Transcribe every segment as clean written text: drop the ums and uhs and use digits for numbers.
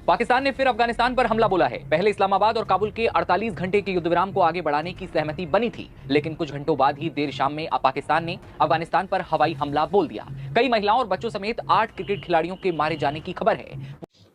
पाकिस्तान ने फिर अफगानिस्तान पर हमला बोला है। पहले इस्लामाबाद और काबुल के 48 घंटे के युद्धविराम को आगे बढ़ाने की सहमति बनी थी, लेकिन कुछ घंटों बाद ही देर शाम में पाकिस्तान ने अफगानिस्तान पर हवाई हमला बोल दिया। कई महिलाओं और बच्चों समेत 8 क्रिकेट खिलाड़ियों के मारे जाने की खबर है।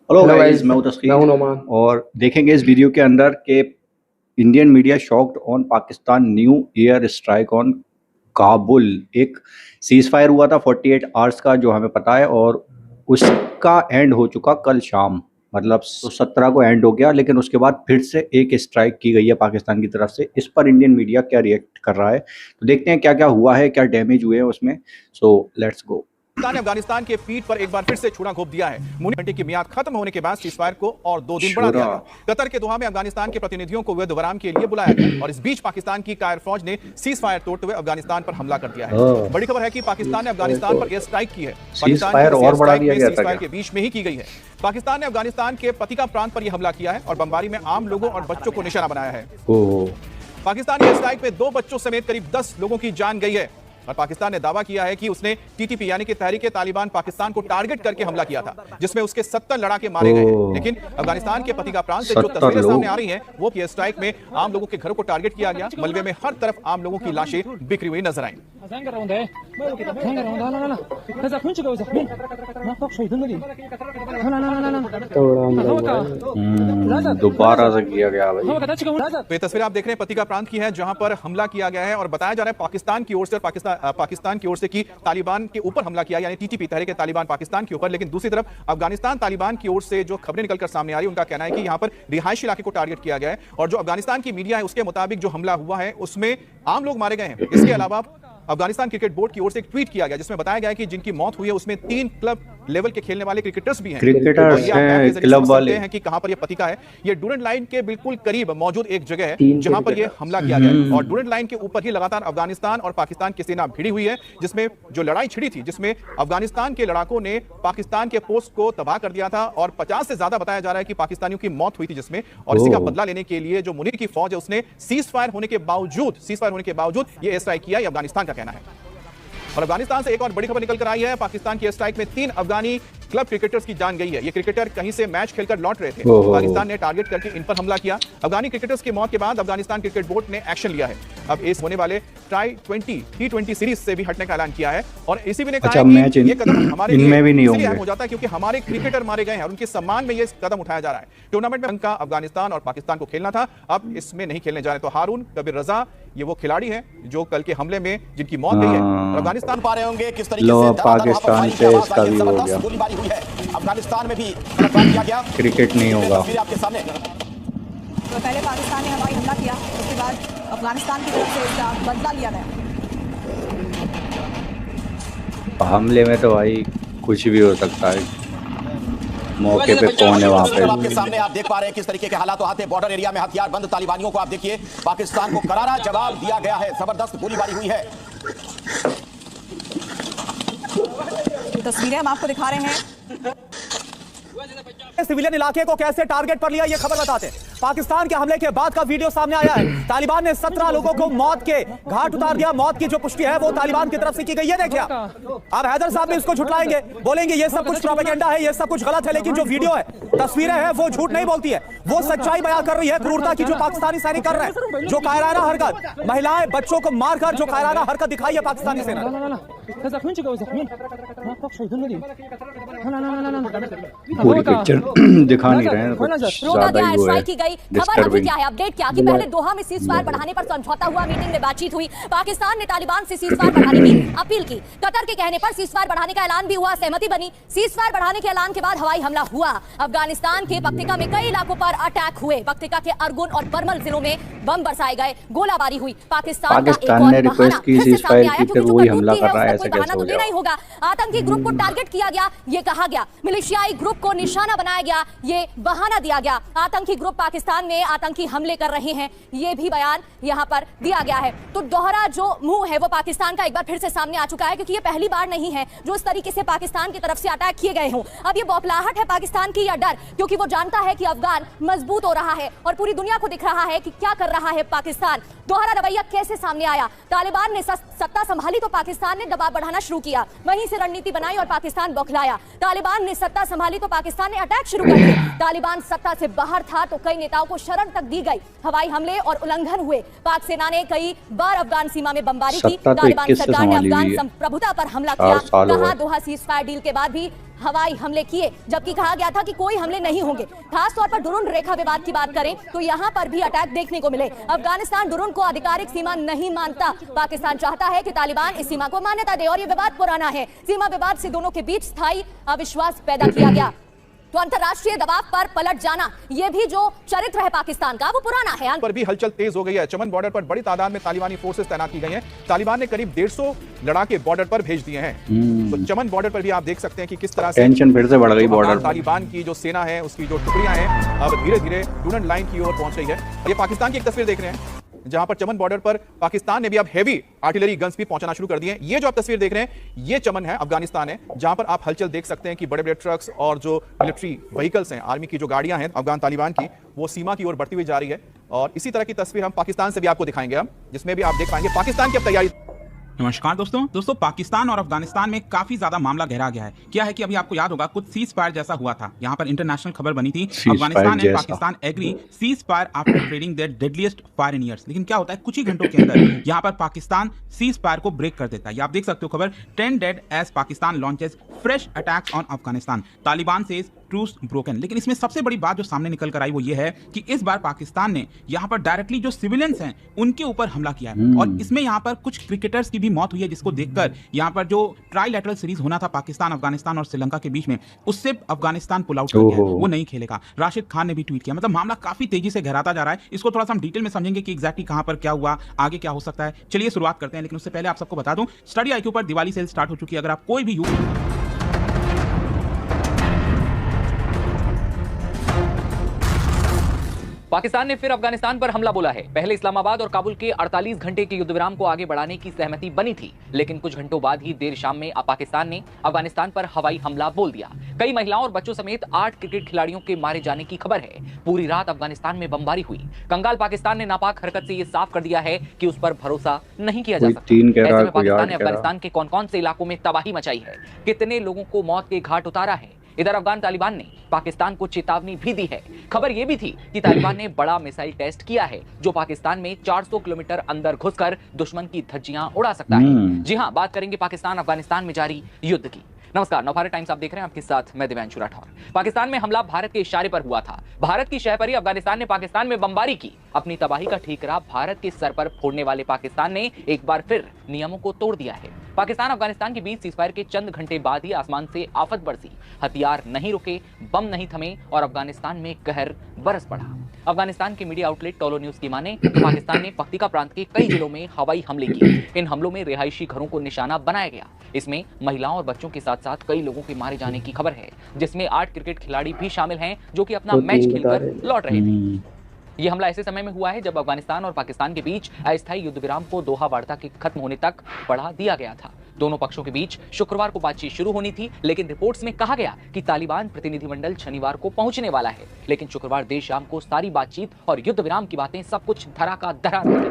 हेलो गाइस, मैं हूं तस्कीर और देखेंगे इस वीडियो के अंदर के Indian media shocked on Pakistan new air strike on Kabul. एक सीज फायर हुआ था 48 आवर्स का, जो हमें पता है, और उसका एंड हो चुका कल शाम, मतलब 17 को एंड हो गया। लेकिन उसके बाद फिर से एक स्ट्राइक की गई है पाकिस्तान की तरफ से। इस पर इंडियन मीडिया क्या रिएक्ट कर रहा है, तो देखते हैं क्या क्या हुआ है, क्या डैमेज हुए हैं उसमें। So let's go. पाकिस्तान ने अफगानिस्तान के पीठ पर एक बार फिर से छुरा घोंप दिया है। मुनी घंटे की मियाद खत्म होने के बाद सीजफायर को और 2 दिन बढ़ा दिया गया। कतर के दोहा में अफगानिस्तान के प्रतिनिधियों को युद्धविराम के लिए बुलाया गया और इस बीच पाकिस्तान की कायर फौज ने सीजफायर तोड़ते हुए अफगानिस्तान पर हमला कर दिया है। बड़ी खबर है कि पाकिस्तान ने अफगानिस्तान पर एयर स्ट्राइक की है। सीजफायर और बढ़ा दिया गया था, के बीच में ही की गई है। पाकिस्तान ने अफगानिस्तान के पतिका प्रांत पर यह हमला किया है और बमबारी में आम लोगों और बच्चों को निशाना बनाया है। पाकिस्तानी एयर स्ट्राइक में 2 बच्चों समेत करीब 10 लोगों की जान गई है और पाकिस्तान ने दावा किया है कि उसने टीटीपी यानी कि तहरीक तालिबान पाकिस्तान को टारगेट करके हमला किया था, जिसमें उसके 70 लड़ाके मारे गए। लेकिन अफगानिस्तान के पतिका प्रांत से जो तस्वीरें सामने आ रही हैं, वो एयर स्ट्राइक में आम लोगों के घरों को टारगेट किया गया। मलबे में हर तरफ आम लोगों की लाशें बिखरी हुई नजर आई। दोबारा से किया गया भाई। तो ये तस्वीर आप देख रहे हैं पतिका प्रांत की है, जहां पर हमला किया गया है और बताया जा रहा है पाकिस्तान की ओर से, पाकिस्तान की ओर से कि तालिबान के ऊपर हमला किया, यानी टीटीपी तहरीक तालिबान पाकिस्तान के ऊपर। लेकिन दूसरी तरफ अफगानिस्तान तालिबान की ओर से जो खबरें निकलकर सामने आ रही है, उनका कहना है कि यहां पर रिहायशी इलाके को टारगेट किया गया है और जो अफगानिस्तान की मीडिया है उसके मुताबिक जो हमला हुआ है उसमें आम लोग मारे गए हैं। इसके अलावा अफगानिस्तान क्रिकेट बोर्ड की ओर से एक ट्वीट किया गया जिसमें बताया गया है कि जिनकी मौत हुई है उसमें 3 क्लब लेवल के खेलने वाले क्रिकेटर्स भी हैं। क्रिकेटर्स हैं, क्लब वाले हैं कि कहां पर ये पतिका है। ये डूरेंट लाइन के बिल्कुल करीब मौजूद एक जगह है जहां पर ये हमला किया गया है और डूरेंट लाइन के ऊपर ही लगातार अफगानिस्तान और पाकिस्तान की सेना भिड़ी हुई है, जिसमें जो लड़ाई छिड़ी थी, जिसमें अफगानिस्तान के लड़ाकों ने पाकिस्तान के पोस्ट को तबाह कर दिया था और 50 से ज्यादा बताया जा रहा है कि पाकिस्तानियों की मौत हुई थी जिसमें। और इसी का बदला लेने के लिए जो मुनीर की फौज है उसने सीज फायर होने के बावजूद ये एयर स्ट्राइक किया, ये अफगानिस्तान का कहना है। और अफगानिस्तान से एक और बड़ी खबर निकल कर आई है। पाकिस्तान की एयर स्ट्राइक में 3 अफगानी क्लब क्रिकेटर्स की जान गई है। ये क्रिकेटर कहीं से मैच खेलकर लौट रहे थे, पाकिस्तान ने टारगेट करके इन पर हमला किया। अफगानी क्रिकेटर्स की मौत के बाद अफगानिस्तान क्रिकेट बोर्ड ने एक्शन लिया है। अब इस होने वाले T20 सीरीज से भी हटने का ऐलान किया है और इसी भी ने कहा है कि ये कदम हमारे लिए अहम हो जाता है क्योंकि हमारे क्रिकेटर मारे गए हैं और उनके सम्मान में ये कदम उठाया जा रहा है। टूर्नामेंट में उनका अफगानिस्तान और पाकिस्तान को खेलना था, अब इसमें नहीं खेलने जा रहे। तो हारून कबीर रजा ये वो खिलाड़ी हैं जो कल के हमले में जिनकी मौत गई है। अफगानिस्तान पा रहे होंगे किस तरीके से पाकिस्तान से इसका भी हो गया, गोलीबारी हुई है। अफगानिस्तान में भी किया गया, क्रिकेट नहीं होगा। आपके सामने तो पहले पाकिस्तान ने हवाई हमला किया, उसके बाद अफगानिस्तान की तरफ से इसका बदला लिया गया। हमले में तो भाई कुछ भी हो सकता है, मौके पे कौन है वहां पे। आपके सामने आप देख पा रहे हैं किस तरीके के हालात वहां थे। बॉर्डर एरिया में हथियार बंद तालिबानियों को आप देखिए, पाकिस्तान को करारा जवाब दिया गया है, जबरदस्त गोलीबारी हुई है। तस्वीरें हम आपको दिखा रहे हैं। सिविलियन इलाके को कैसे टारगेट पर लिया, ये खबर बताते हैं। पाकिस्तान के हमले के बाद का वीडियो सामने आया है। तालिबान ने 17 लोगों को मौत के घाट उतार दिया। मौत की जो पुष्टि है वो तालिबान की तरफ से की गई है। देखिए अब हैदर साहब ने इसको झुटलाएंगे, बोलेंगे ये सब कुछ प्रोपेगेंडा है, ये सब कुछ गलत है। लेकिन जो वीडियो है, तस्वीरें हैं, वो झूठ नहीं बोलती है, वो सच्चाई बयां कर रही है। क्रूरता की जो पाकिस्तानी सैनिक कर रहे हैं, जो कायराना हरकत, महिलाएं बच्चों को मारकर जो कायराना हरकत दिखाई है पाकिस्तानी सेना। पूरी पिक्चर दिखा नहीं रहे हैं, कुछ ज्यादा ही वो है। खबर अभी क्या है, अपडेट क्या कि पहले दोहा में सीज फायर बढ़ाने पर समझौता हुआ, मीटिंग में बातचीत हुई, पाकिस्तान ने तालिबान से सीज फायर बढ़ाने की अपील की, कतर के कहने पर सीज फायर बढ़ाने का ऐलान भी हुआ, सहमति बनी। सीज फायर बढ़ाने के ऐलान के बाद हवाई हमला हुआ। अफगानिस्तान के पक्तिका में कई इलाकों पर अटैक हुए, पक्तिका के अरगुन और बरमल जिलों में बम बरसाए गए, गोलाबारी हुई। पाकिस्तान ने रिक्वेस्ट की सीज फायर की, फिर वही हमला कर रहा है, ऐसा कैसे हो गया? होगा। आतंकी ग्रुप को टारगेट किया गया, ये कहा गया, मिलिशियाई ग्रुप को निशाना बनाया गया, ये बहाना दिया गया। आतंकी ग्रुप पाकिस्तान में आतंकी हमले कर रहे हैं, ये भी बयान यहां पर दिया गया है। तो दोहरा जो मुंह है वो पाकिस्तान का एक बार फिर से सामने आ चुका है, क्योंकि ये पहली बार नहीं है जो इस तरीके से पाकिस्तान की तरफ से अटैक किए गए हों। अब ये बौखलाहट है पाकिस्तान की या डर, क्योंकि वो जानता है कि अफगान मजबूत हो रहा है और पूरी दुनिया को दिख रहा है कि क्या कर रहा है पाकिस्तान। दोहरा रवैया कैसे सामने आया? तालिबान ने सत्ता संभाली तो पाकिस्तान ने दबाव बढ़ाना शुरू किया, वहीं से रणनीति बनाई और पाकिस्तान बौखलाया। तालिबान ने सत्ता संभाली तो पाकिस्तान ने अटैक शुरू कर दिए। तालिबान सत्ता से बाहर था तो कई नेताओं को शरण तक दी गई। हवाई हमले और उल्लंघन हुए। पाक सेना ने कई बार अफगान सीमा में बमबारी की। तालिबान सरकार ने अफगान संप्रभुता पर हमला किया। कहा दोहा सीज़फायर डील के बाद भी हवाई हमले किए, जबकि कहा गया था कि कोई हमले नहीं होंगे। खास तौर पर डुरुन रेखा विवाद की बात करें तो यहां पर भी अटैक देखने को मिले। अफगानिस्तान डुरुन को आधिकारिक सीमा नहीं मानता। पाकिस्तान चाहता है कि तालिबान इस सीमा को मान्यता दे और ये विवाद पुराना है। सीमा विवाद से दोनों के बीच स्थायी अविश्वास पैदा किया गया। तो अंतर्राष्ट्रीय दबाव पर पलट जाना, ये भी जो चरित्र है पाकिस्तान का वो पुराना है। पर भी हलचल तेज हो गई है। चमन बॉर्डर पर बड़ी तादाद में तालिबानी फोर्सेस तैनात की गई हैं। तालिबान ने करीब 150 लड़ाके बॉर्डर पर भेज दिए हैं। तो चमन बॉर्डर पर भी आप देख सकते हैं कि किस तरह से टेंशन फिर से बढ़ गई बॉर्डर पर। तालिबान की जो सेना है उसकी जो टुकड़ियां हैं अब धीरे धीरे डुरंड लाइन की ओर पहुंच रही है। ये पाकिस्तान की एक तस्वीर देख रहे हैं जहां पर चमन बॉर्डर पर पाकिस्तान ने भी अब हेवी आर्टिलरी गन्स भी पहुंचाना शुरू कर दिए हैं। ये जो आप तस्वीर देख रहे हैं ये चमन है, अफगानिस्तान है, जहां पर आप हलचल देख सकते हैं कि बड़े बड़े ट्रक्स और जो मिलिट्री व्हीकल्स हैं, आर्मी की जो गाड़ियां हैं अफगान तालिबान की, वो सीमा की ओर बढ़ती हुई जा रही है। और इसी तरह की तस्वीर हम पाकिस्तान से भी आपको दिखाएंगे हम, जिसमें भी आप देख पाएंगे पाकिस्तान की अब तैयारी। नमस्कार दोस्तों पाकिस्तान और अफगानिस्तान में काफी ज्यादा मामला गहरा गया है। क्या है कि अभी आपको याद होगा कुछ सीज फायर जैसा हुआ था, यहाँ पर इंटरनेशनल खबर बनी थी, Afghanistan and Pakistan agree ceasefire after trading their deadliest fire in years. लेकिन क्या होता है कुछ ही घंटों के अंदर यहाँ पर पाकिस्तान सीज फायर को ब्रेक कर देता है। आप देख सकते हो खबर, 10 dead as Pakistan launches fresh attacks on Afghanistan, Taliban says truce broken. लेकिन इसमें सबसे बड़ी बात जो सामने निकल कर आई वो ये है कि इस बार पाकिस्तान ने यहाँ पर डायरेक्टली जो सिविलियंस हैं उनके ऊपर हमला किया है। और इसमें यहाँ पर कुछ क्रिकेटर्स की भी मौत हुई है, जिसको देखकर यहाँ पर जो ट्राइलैटरल सीरीज होना था पाकिस्तान, अफगानिस्तान और श्रीलंका के बीच में, उससे अफगानिस्तान पुल आउट कर गया, वो नहीं खेलेगा। राशिद खान ने भी ट्वीट किया। मतलब मामला काफी तेजी से गहराता जा रहा है। इसको थोड़ा सा हम डिटेल में समझेंगे कि एग्जैक्टली कहां पर क्या हुआ, आगे क्या हो सकता है। चलिए शुरुआत करते हैं, लेकिन उससे पहले आप सबको बता दूं स्टडी आईक्यू पर दिवाली सेल स्टार्ट हो चुकी है। अगर आप कोई भी पाकिस्तान ने फिर अफगानिस्तान पर हमला बोला है। पहले इस्लामाबाद और काबुल के 48 घंटे के युद्धविराम को आगे बढ़ाने की सहमति बनी थी, लेकिन कुछ घंटों बाद ही देर शाम में पाकिस्तान ने अफगानिस्तान पर हवाई हमला बोल दिया। कई महिलाओं और बच्चों समेत 8 क्रिकेट खिलाड़ियों के मारे जाने की खबर है। पूरी रात अफगानिस्तान में बमबारी हुई। कंगाल पाकिस्तान ने नापाक हरकत से ये साफ कर दिया है कि उस पर भरोसा नहीं किया जा सकता। ऐसे में पाकिस्तान ने अफगानिस्तान के कौन-कौन से इलाकों में तबाही मचाई है, कितने लोगों को मौत के घाट उतारा है। इधर अफगान तालिबान ने पाकिस्तान को चेतावनी भी दी है। खबर यह भी थी कि तालिबान ने बड़ा मिसाइल टेस्ट किया है जो पाकिस्तान में 400 किलोमीटर अंदर घुसकर दुश्मन की धज्जियां उड़ा सकता है। जी हां, बात करेंगे पाकिस्तान अफगानिस्तान में जारी युद्ध की। नमस्कार, नवभारत टाइम्स आप देख रहे हैं, आपके साथ मैं दिव्यांशु राठौर। पाकिस्तान में हमला भारत के इशारे पर हुआ था। भारत की शह पर ही अफगानिस्तान ने पाकिस्तान में बमबारी की। अपनी तबाही का ठीकरा भारत के सर पर फोड़ने वाले पाकिस्तान ने एक बार फिर नियमों को तोड़ दिया है। पाकिस्तान अफगानिस्तान के बीच सीज़फायर के चंद घंटे बाद ही आसमान से आफत बरसी। हथियार नहीं रुके, बम नहीं थमे और अफगानिस्तान में कहर बरस पड़ा। अफगानिस्तान के मीडिया आउटलेट टोलो न्यूज की माने तो पाकिस्तान ने पख्तिका प्रांत के कई जिलों में हवाई हमले किए। इन हमलों में रिहायशी घरों को निशाना बनाया गया। इसमें महिलाओं और बच्चों के साथ साथ कई लोगों के मारे जाने की खबर है, जिसमें 8 क्रिकेट खिलाड़ी भी शामिल हैं जो कि अपना मैच खेलकर लौट रहे थे। यह हमला ऐसे समय में हुआ है जब अफगानिस्तान और पाकिस्तान के बीच अस्थायी युद्धविराम को दोहा वार्ता के खत्म होने तक बढ़ा दिया गया था। दोनों पक्षों के बीच शुक्रवार को बातचीत शुरू होनी थी, लेकिन रिपोर्ट्स में कहा गया कि तालिबान प्रतिनिधिमंडल शनिवार को पहुंचने वाला है। लेकिन शुक्रवार देर शाम को सारी बातचीत और युद्धविराम की बातें सब कुछ धरा का धरा रह गई।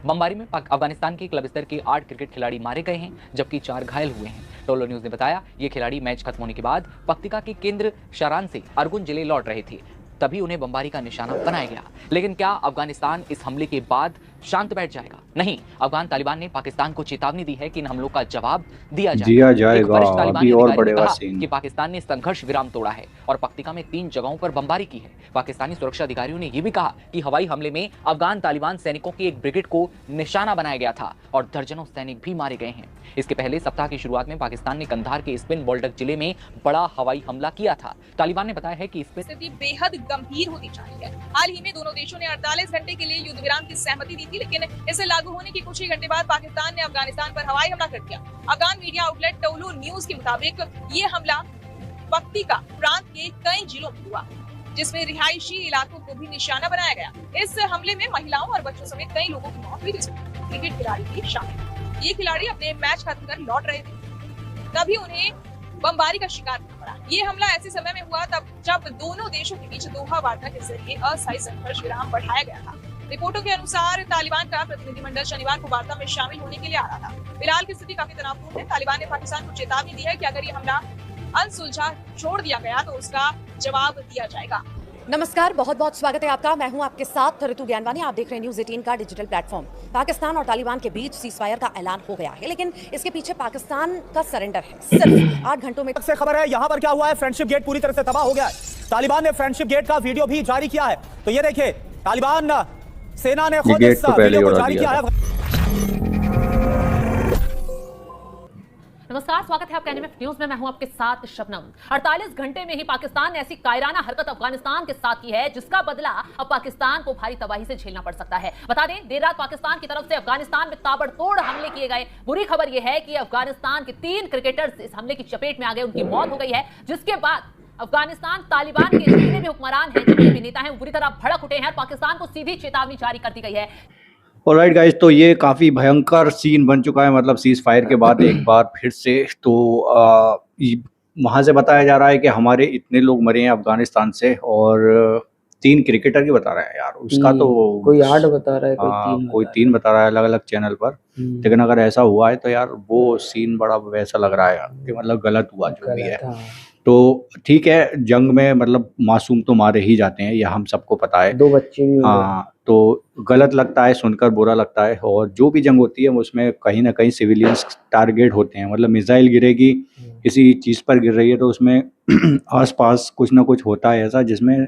बमबारी में अफगानिस्तान के क्लब स्तर के 8 क्रिकेट खिलाड़ी मारे गए हैं, जबकि 4 घायल हुए हैं। टोलो न्यूज ने बताया ये खिलाड़ी मैच खत्म होने के बाद पख्तिका के केंद्र शारान से अरगुन जिले लौट रहे थे, तभी उन्हें बमबारी का निशाना बनाया गया। लेकिन क्या अफगानिस्तान इस हमले के बाद शांत बैठ जाएगा? नहीं, अफगान तालिबान ने पाकिस्तान को चेतावनी दी है कि इन हमलों का जवाब दिया जाएगा। अभी और बढ़ेगा सीन कि पाकिस्तान ने संघर्ष विराम तोड़ा है और पख्तिका में 3 जगहों पर बमबारी की है। पाकिस्तानी सुरक्षा अधिकारियों ने यह भी कहा कि हवाई हमले में अफगान तालिबान सैनिकों की एक ब्रिगेड को निशाना बनाया गया था और दर्जनों सैनिक भी मारे गए हैं। इसके पहले सप्ताह की शुरुआत में पाकिस्तान ने कंधार के स्पिन बोल्डक जिले में बड़ा हवाई हमला किया था। तालिबान ने बताया है कि स्थिति बेहद गंभीर होती जा रही है। हाल ही में दोनों देशों ने 48 घंटे के लिए युद्ध विराम की सहमति दी थी, लेकिन इसे लागू होने के कुछ ही घंटे बाद पाकिस्तान ने अफगानिस्तान पर हवाई हमला कर दिया। Afghan media outlet Tolo news के मुताबिक ये हमला पख्तिका प्रांत के कई जिलों में हुआ, जिसमें रिहायशी इलाकों को भी निशाना बनाया गया। इस हमले में महिलाओं और बच्चों समेत कई लोगों की मौत हुई, जिसमें क्रिकेट खिलाड़ी भी शामिल। ये खिलाड़ी अपने मैच खत्म कर लौट रहे थे, तभी उन्हें बमबारी का शिकार होना पड़ा। ये हमला ऐसे समय में हुआ तब जब दोनों देशों के बीच दोहा वार्ता के जरिए अस्थायी संघर्ष विराम बढ़ाया गया था। रिपोर्टों के अनुसार तालिबान का प्रतिनिधिमंडल शनिवार को वार्ता में शामिल होने के लिए आ रहा था। फिलहाल की स्थिति काफी तनावपूर्ण है। तालिबान ने पाकिस्तान को चेतावनी दी है कि अगर ये हमला अनसुलझा छोड़ दिया गया तो उसका जवाब दिया जाएगा। नमस्कार, बहुत बहुत स्वागत है आपका। मैं हूं आपके साथ ऋतु ज्ञानवानी। आप देख रहे हैं न्यूज़ 18 का डिजिटल प्लेटफॉर्म। पाकिस्तान और तालिबान के बीच सीज़फायर का ऐलान हो गया है, लेकिन इसके पीछे पाकिस्तान का सरेंडर है। सिर्फ 8 घंटों में से खबर है यहाँ पर क्या हुआ है, फ्रेंडशिप गेट पूरी तरह से तबाह हो गया है। तालिबान ने फ्रेंडशिप गेट का वीडियो भी जारी किया है। तो ये देखिए, तालिबान सेना ने खुद इस वीडियो को जारी किया है। नमस्कार, स्वागत है आपका एनएमएफ न्यूज में। मैं हूं आपके साथ शबनम। 48 घंटे में ही पाकिस्तान ने ऐसी कायराना हरकत अफगानिस्तान के साथ की है जिसका बदला अब पाकिस्तान को भारी तबाही से झेलना पड़ सकता है। बता दें, देर रात पाकिस्तान की तरफ से अफगानिस्तान में ताबड़तोड़ हमले किए गए। बुरी खबर यह है कि अफगानिस्तान के 3 क्रिकेटर्स इस हमले की चपेट में आ गए, उनकी मौत हो गई है। जिसके बाद अफगानिस्तान तालिबान के जितने भी हुक्मरान हैं, जितने भी नेता हैं, वो बुरी तरह भड़क उठे हैं और पाकिस्तान को सीधी चेतावनी जारी कर दी गई है। ऑलराइट गाइस, तो ये काफ़ी भयंकर सीन बन चुका है। मतलब सीज फायर के बाद एक बार फिर से तो वहाँ से बताया जा रहा है कि हमारे इतने लोग मरे हैं अफगानिस्तान से, और 3 क्रिकेटर की बता रहा है यार। उसका तो कोई 8 बता रहा है, कोई 3 बता रहा है अलग अलग चैनल पर। लेकिन अगर ऐसा हुआ है तो यार वो सीन बड़ा वैसा लग रहा है यार कि मतलब गलत हुआ जो भी है। तो ठीक है, जंग में मतलब मासूम तो मारे ही जाते हैं, यह हम सबको पता है। 2 बच्चे भी। हाँ, तो गलत लगता है, सुनकर बुरा लगता है। और जो भी जंग होती है उसमें कहीं ना कहीं सिविलियंस टारगेट होते हैं। मतलब मिसाइल गिरेगी, किसी चीज़ पर गिर रही है तो उसमें आसपास कुछ ना कुछ होता है ऐसा जिसमें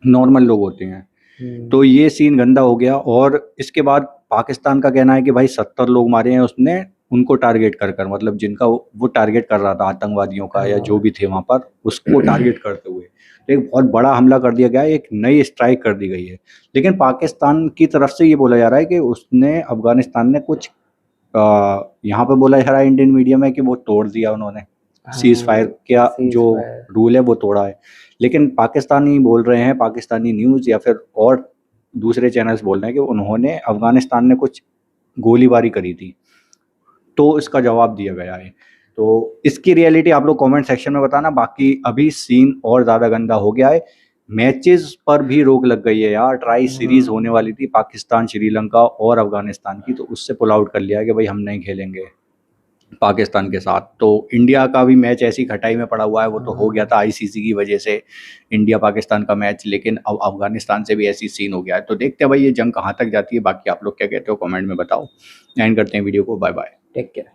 नॉर्मल लोग होते हैं। तो ये सीन गंदा हो गया। और इसके बाद पाकिस्तान का कहना है कि भाई 70 लोग मारे हैं उसने, उनको टारगेट कर मतलब जिनका वो टारगेट कर रहा था, आतंकवादियों का या जो भी थे वहाँ पर, उसको टारगेट करते हुए एक बहुत बड़ा हमला कर दिया गया है। एक नई स्ट्राइक कर दी गई है। लेकिन पाकिस्तान की तरफ से ये बोला जा रहा है कि उसने अफगानिस्तान ने कुछ यहाँ पे बोला जा रहा है इंडियन मीडिया में कि वो तोड़ दिया उन्होंने। सीज फायर का जो रूल है वो तोड़ा है। लेकिन पाकिस्तानी बोल रहे हैं, पाकिस्तानी न्यूज़ या फिर और दूसरे चैनल्स बोल रहे हैं कि उन्होंने अफगानिस्तान ने कुछ गोलीबारी करी थी, तो इसका जवाब दिया गया है। तो इसकी रियलिटी आप लोग कमेंट सेक्शन में बताना। बाकी अभी सीन और ज़्यादा गंदा हो गया है। मैचेस पर भी रोक लग गई है यार। ट्राई सीरीज होने वाली थी पाकिस्तान, श्रीलंका और अफगानिस्तान की, तो उससे पुल आउट कर लिया कि भाई हम नहीं खेलेंगे पाकिस्तान के साथ। तो इंडिया का भी मैच ऐसी खटाई में पड़ा हुआ है, वो तो हो गया था आईसीसी की वजह से, इंडिया पाकिस्तान का मैच। लेकिन अब अफगानिस्तान से भी ऐसी सीन हो गया है। तो देखते हैं भाई ये जंग कहाँ तक जाती है। बाकी आप लोग क्या कहते हो कमेंट में बताओ। एंड करते हैं वीडियो को। Bye bye, take care.